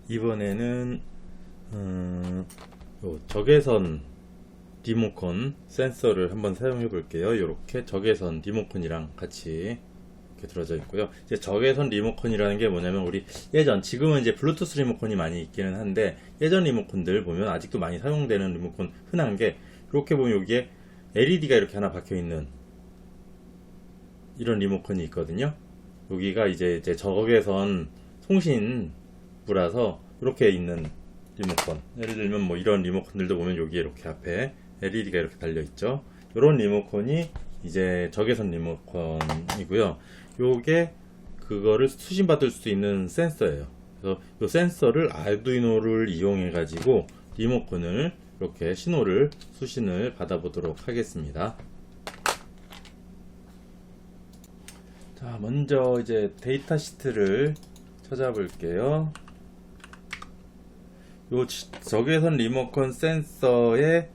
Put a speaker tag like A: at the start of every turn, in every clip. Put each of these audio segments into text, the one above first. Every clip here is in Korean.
A: 이번에는 요 적외선 리모컨 센서를 한번 사용해 볼게요. 이렇게 적외선 리모컨이랑 같이 이렇게 들어져 있고요. 이제 적외선 리모컨이라는 게 뭐냐면 우리 지금은 이제 블루투스 리모컨이 많이 있기는 한데 예전 리모컨들 보면 아직도 많이 사용되는 리모컨 흔한 게 이렇게 보면 여기에 LED가 이렇게 하나 박혀 있는 이런 리모컨이 있거든요. 여기가 이제 적외선 송신부라서 이렇게 있는 리모컨, 예를 들면 뭐 이런 리모컨들도 보면 여기에 이렇게 앞에 LED가 이렇게 달려 있죠. 이런 리모컨이 이제 적외선 리모컨이고요. 요게 그거를 수신받을 수 있는 센서예요. 그래서 이 센서를 아두이노를 이용해 가지고 리모컨을 이렇게 신호를 수신을 받아보도록 하겠습니다. 자, 먼저 이제 데이터 시트를 찾아볼게요. 요 적외선 리모컨 센서의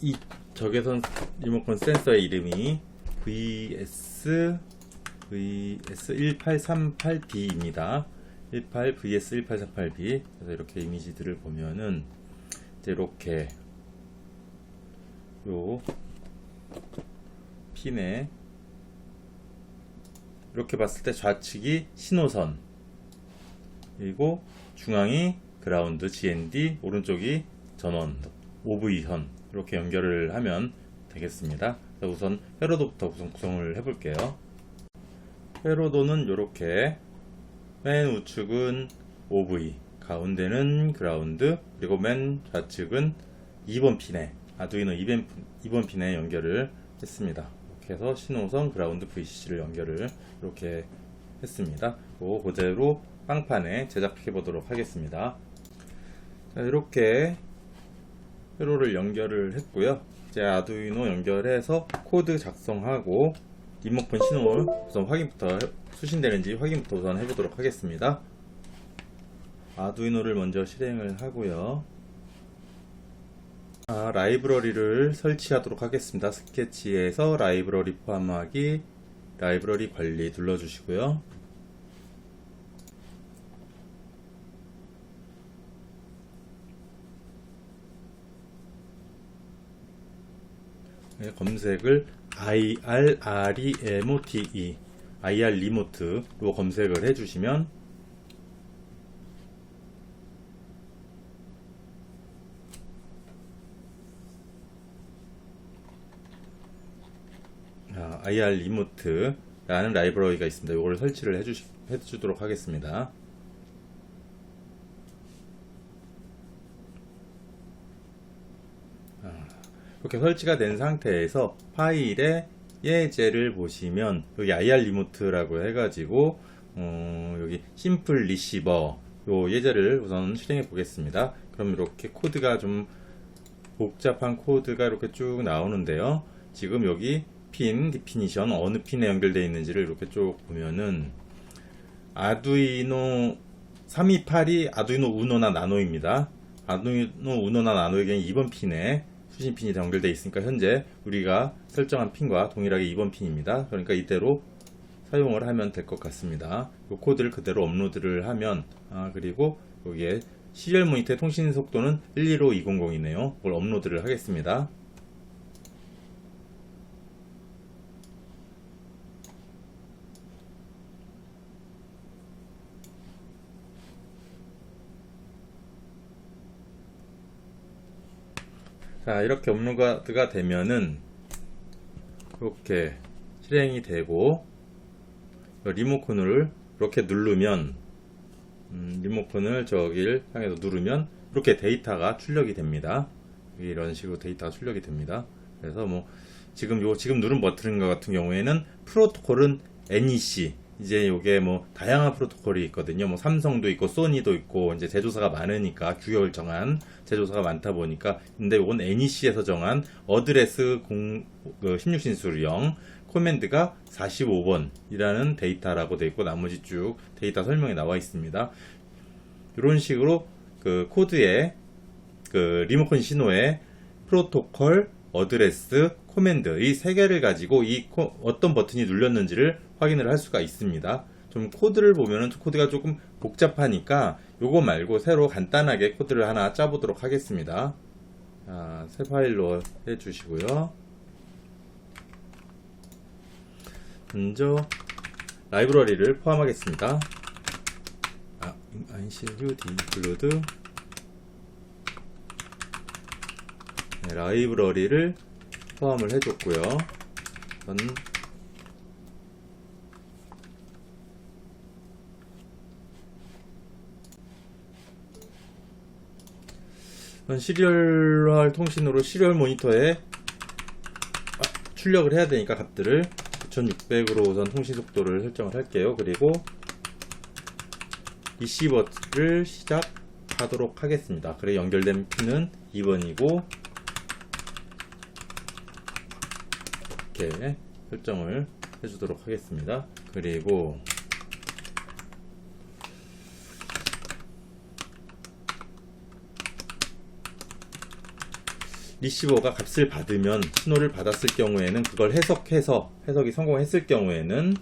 A: 이 적외선 리모컨 센서의 이름이 VS1838B입니다. VS1838B. 그래서 이렇게 이미지들을 보면은 이제 이렇게 요 핀에 이렇게 봤을 때 좌측이 신호선, 그리고 중앙이 그라운드 GND, 오른쪽이 전원 OV선 이렇게 연결을 하면 되겠습니다. 우선 회로도부터 구성을 해볼게요. 회로도는 이렇게 맨 우측은 OV, 가운데는 그라운드, 그리고 맨 좌측은 2번 핀에 아두이노 2번 핀에 연결을 했습니다. 이렇게 해서 신호선, 그라운드, VCC를 연결을 이렇게 했습니다. 그대로 빵판에 제작해 보도록 하겠습니다. 자, 이렇게 회로를 연결을 했고요. 이제 아두이노 연결해서 코드 작성하고 리모컨 신호 우선 확인부터 수신되는지 확인부터 우선 해보도록 하겠습니다. 아두이노를 먼저 실행을 하고요. 라이브러리를 설치하도록 하겠습니다. 스케치에서 라이브러리 포함하기, 라이브러리 관리 눌러주시고요. 검색을 IRREMOTE IR 리모트로 검색을 해주시면 IR 리모트라는 라이브러리가 있습니다. 이거를 설치를 해주도록 하겠습니다. 이렇게 설치가 된 상태에서 파일의 예제를 보시면 여기 IR 리모트라고 해가지고 여기 심플 리시버 요 예제를 우선 실행해 보겠습니다. 그럼 이렇게 코드가 좀 복잡한 코드가 이렇게 쭉 나오는데요. 지금 여기 핀 디피니션 어느 핀에 연결되어 있는지를 이렇게 쭉 보면은 아두이노 328이 아두이노 우노나 나노입니다. 아두이노 우노나 나노에게는 2번 핀에 수신 핀이 연결되어 있으니까 현재 우리가 설정한 핀과 동일하게 2번 핀입니다. 그러니까 이대로 사용을 하면 될 것 같습니다. 이 코드를 그대로 업로드를 하면 그리고 여기에 시리얼 모니터의 통신 속도는 115200이네요. 이걸 업로드를 하겠습니다. 자, 이렇게 업로드가 되면은 이렇게 실행이 되고 리모컨을 이렇게 누르면 리모컨을 저기를 향해서 누르면 이렇게 데이터가 출력이 됩니다. 이런 식으로 데이터가 출력이 됩니다. 그래서 뭐 지금 누른 버튼 같은 경우에는 프로토콜은 NEC, 이제 요게 뭐 다양한 프로토콜이 있거든요. 뭐 삼성도 있고 소니도 있고 이제 제조사가 많으니까 규격을 정한 제조사가 많다 보니까, 근데 요건 NEC에서 정한 어드레스 16신수로 0 코맨드가 45번이라는 데이터라고 되어 있고 나머지 쭉 데이터 설명에 나와 있습니다. 이런 식으로 그 코드에 그 리모컨 신호에 프로토콜, 어드레스, 코맨드 이 세 개를 가지고 어떤 버튼이 눌렸는지를 확인을 할 수가 있습니다. 좀 코드를 보면은 코드가 조금 복잡하니까 요거 말고 새로 간단하게 코드를 하나 짜보도록 하겠습니다. 새 파일로 해주시고요. 먼저 라이브러리를 포함하겠습니다. include 라이브러리를 포함을 해줬고요. 시리얼화 통신으로 시리얼 모니터에 출력을 해야 되니까 값들을 9600으로 우선 통신 속도를 설정을 할게요. 그리고 리시버를 시작하도록 하겠습니다. 그래 연결된 핀은 2번이고 이렇게 설정을 해주도록 하겠습니다. 그리고 리시버가 값을 받으면 신호를 받았을 경우에는 그걸 해석이 성공했을 경우에는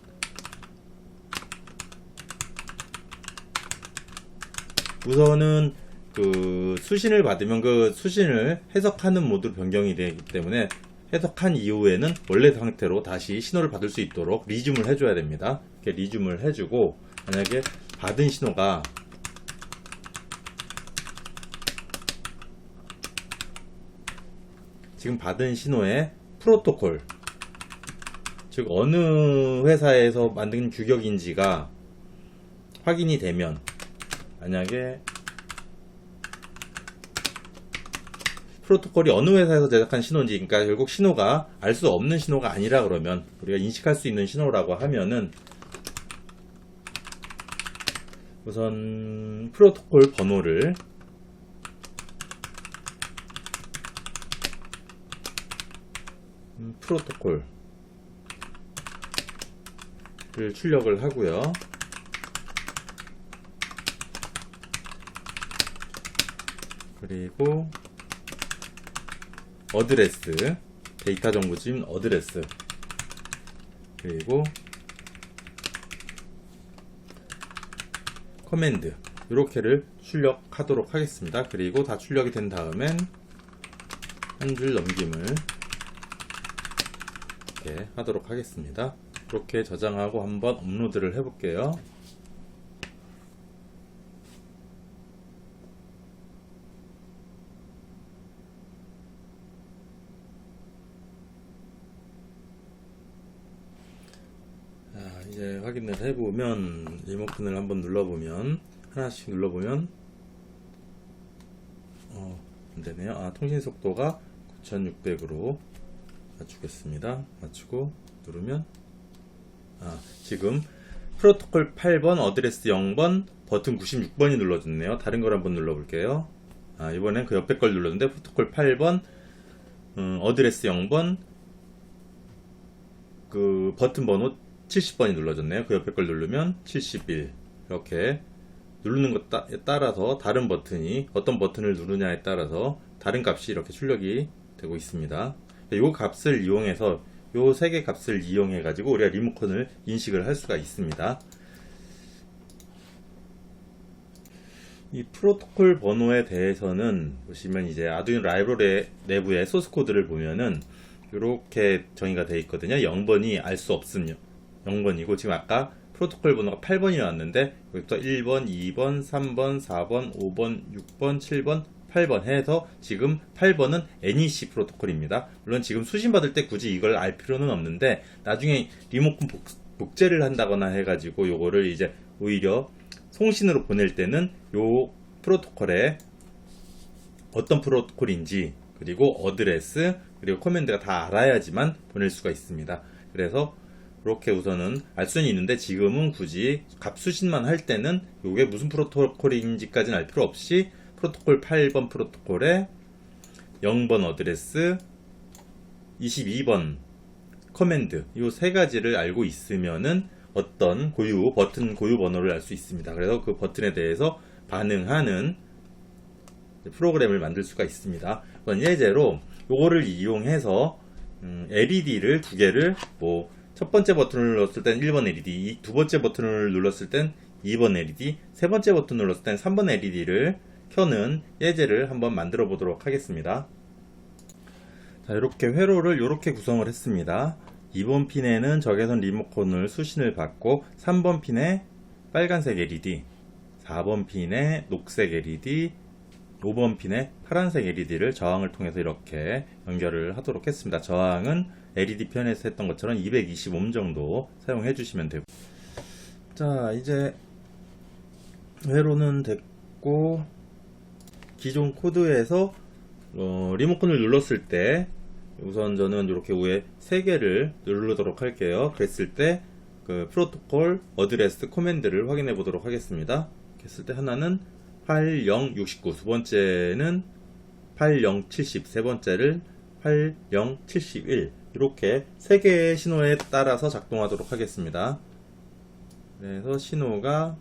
A: 우선은 그 수신을 받으면 그 수신을 해석하는 모드로 변경이 되기 때문에 해석한 이후에는 원래 상태로 다시 신호를 받을 수 있도록 리줌을 해줘야 됩니다. 이렇게 리줌을 해주고 만약에 받은 신호가 지금 받은 신호의 프로토콜 즉 어느 회사에서 만든 규격인지가 확인이 되면 만약에 프로토콜이 어느 회사에서 제작한 신호인지 그러니까 결국 신호가 알 수 없는 신호가 아니라 그러면 우리가 인식할 수 있는 신호라고 하면은 우선 프로토콜 번호를 프로토콜을 출력을 하고요. 그리고 어드레스 데이터 정보집 어드레스 그리고 커맨드 이렇게를 출력하도록 하겠습니다. 그리고 다 출력이 된 다음엔 한 줄 넘김을 이렇게 하도록 하겠습니다. 이렇게 저장하고 한번 업로드를 해볼게요. 이제 확인을 해보면 리모컨을 한번 눌러보면 하나씩 눌러보면 안되네요. 통신 속도가 9600으로 맞추겠습니다. 맞추고 누르면 지금 프로토콜 8번 어드레스 0번 버튼 96번이 눌러졌네요. 다른 걸 한번 눌러볼게요. 이번엔 그 옆에 걸 눌렀는데 프로토콜 8번 어드레스 0번 그 버튼 번호 70번이 눌러졌네요. 그 옆에 걸 누르면 71 이렇게 누르는 것에 따라서 다른 버튼이 어떤 버튼을 누르냐에 따라서 다른 값이 이렇게 출력이 되고 있습니다. 이 값을 이용해서 요 세 개 값을 이용해 가지고 우리가 리모컨을 인식을 할 수가 있습니다. 이 프로토콜 번호에 대해서는 보시면 이제 아두이노 라이브러리 내부의 소스 코드를 보면은 이렇게 정의가 되어 있거든요. 0번이 알 수 없음 0번이고 지금 아까 프로토콜 번호가 8번이 나왔는데 여기부터 1번, 2번, 3번, 4번, 5번, 6번, 7번, 8번 해서 지금 8번은 NEC 프로토콜입니다. 물론 지금 수신 받을 때 굳이 이걸 알 필요는 없는데 나중에 리모컨 복제를 한다거나 해가지고 요거를 이제 오히려 송신으로 보낼 때는 요 프로토콜에 어떤 프로토콜인지 그리고 어드레스 그리고 커맨드가 다 알아야지만 보낼 수가 있습니다. 그래서 이렇게 우선은 알 수는 있는데 지금은 굳이 값 수신만 할 때는 요게 무슨 프로토콜인지까지는 알 필요 없이 프로토콜 8번 프로토콜에 0번 어드레스 22번 커맨드 이 세 가지를 알고 있으면은 어떤 버튼 고유 번호를 알 수 있습니다. 그래서 그 버튼에 대해서 반응하는 프로그램을 만들 수가 있습니다. 예제로 요거를 이용해서 LED를 두 개를 첫 번째 버튼을 눌렀을 땐 1번 LED, 두 번째 버튼을 눌렀을 땐 2번 LED, 세 번째 버튼을 눌렀을 땐 3번 LED를 켜는 예제를 한번 만들어 보도록 하겠습니다. 자, 이렇게 회로를 이렇게 구성을 했습니다. 2번 핀에는 적외선 리모컨을 수신을 받고 3번 핀에 빨간색 LED, 4번 핀에 녹색 LED, 5번 핀에 파란색 LED를 저항을 통해서 이렇게 연결을 하도록 했습니다. 저항은 LED 편에서 했던 것처럼 220옴 정도 사용해 주시면 되고, 자, 이제 회로는 됐고, 기존 코드에서 리모컨을 눌렀을 때 우선 저는 이렇게 위에 3개를 누르도록 할게요. 그랬을 때 그 프로토콜 어드레스 코맨드를 확인해 보도록 하겠습니다. 했을 때 하나는 8069, 두 번째는 8070, 세 번째를 8071, 이렇게 3개의 신호에 따라서 작동하도록 하겠습니다. 그래서 신호가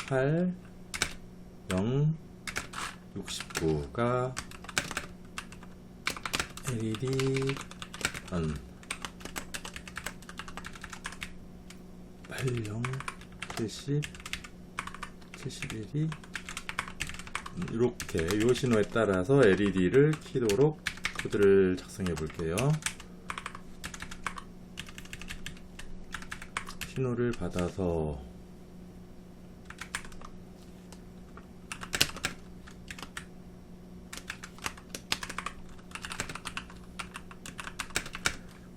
A: 8069가 LED on, 8070 71이 이렇게 요 신호에 따라서 LED를 켜도록 코드를 작성해 볼게요. 신호를 받아서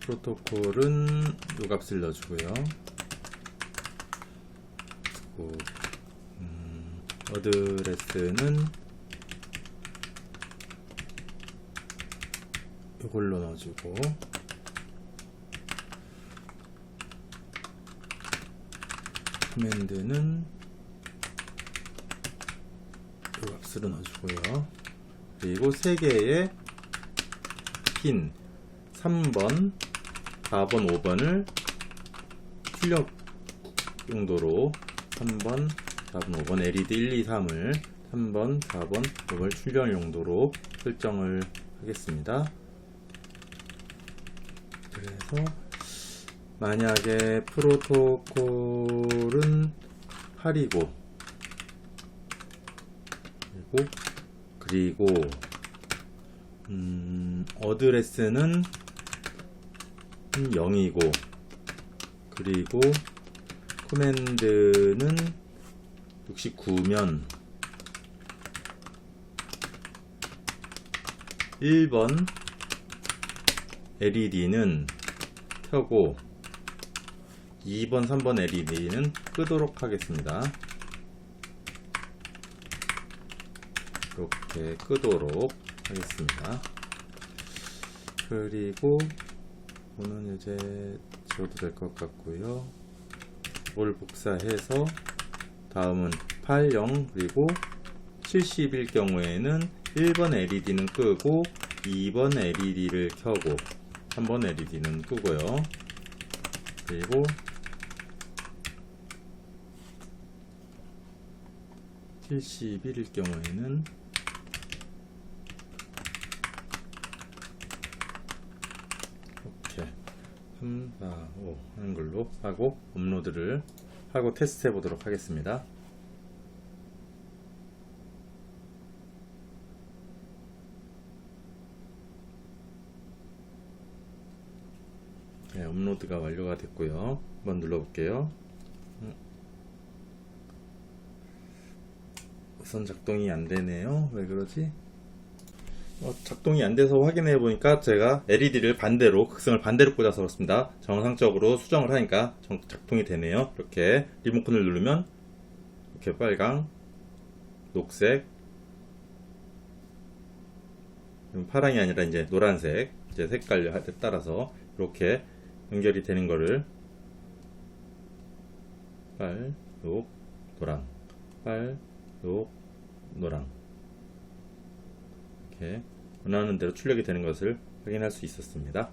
A: 프로토콜은 요 값을 넣어주고요. 어드레스는 이걸로 넣어주고, 커맨드는 이 값으로 넣어주고요. 그리고 3개의 핀 3번, 4번, 5번을 출력 용도로 3번, 4번, 5번 LED 1, 2, 3을 3번, 4번, 5번 출력 용도로 설정을 하겠습니다. 그래서 만약에 프로토콜은 8이고 그리고 어드레스는 0이고 그리고 코맨드는 69면 1번 LED는 켜고 2번, 3번 LED는 끄도록 하겠습니다. 이렇게 끄도록 하겠습니다. 그리고 이거는 이제 지워도 될 것 같고요. 이걸 복사해서 다음은 80 그리고 70일 경우에는 1번 LED는 끄고 2번 LED를 켜고 3번 LED는 끄고요. 그리고 71일 경우에는 이렇게 3, 4, 5 하는 걸로 하고 업로드를 하고 테스트 해 보도록 하겠습니다. 네, 업로드가 완료가 됐고요. 한번 눌러볼게요. 우선 작동이 안 되네요. 왜 그러지? 작동이 안 돼서 확인해 보니까 제가 LED를 반대로, 극성을 반대로 꽂아서 그렇습니다. 정상적으로 수정을 하니까 작동이 되네요. 이렇게 리모컨을 누르면 이렇게 빨강, 녹색, 파랑이 아니라 이제 노란색, 이제 색깔에 따라서 이렇게 연결이 되는 거를 빨, 녹, 노랑, 빨, 녹, 노랑, 이렇게 원하는 대로 출력이 되는 것을 확인할 수 있었습니다.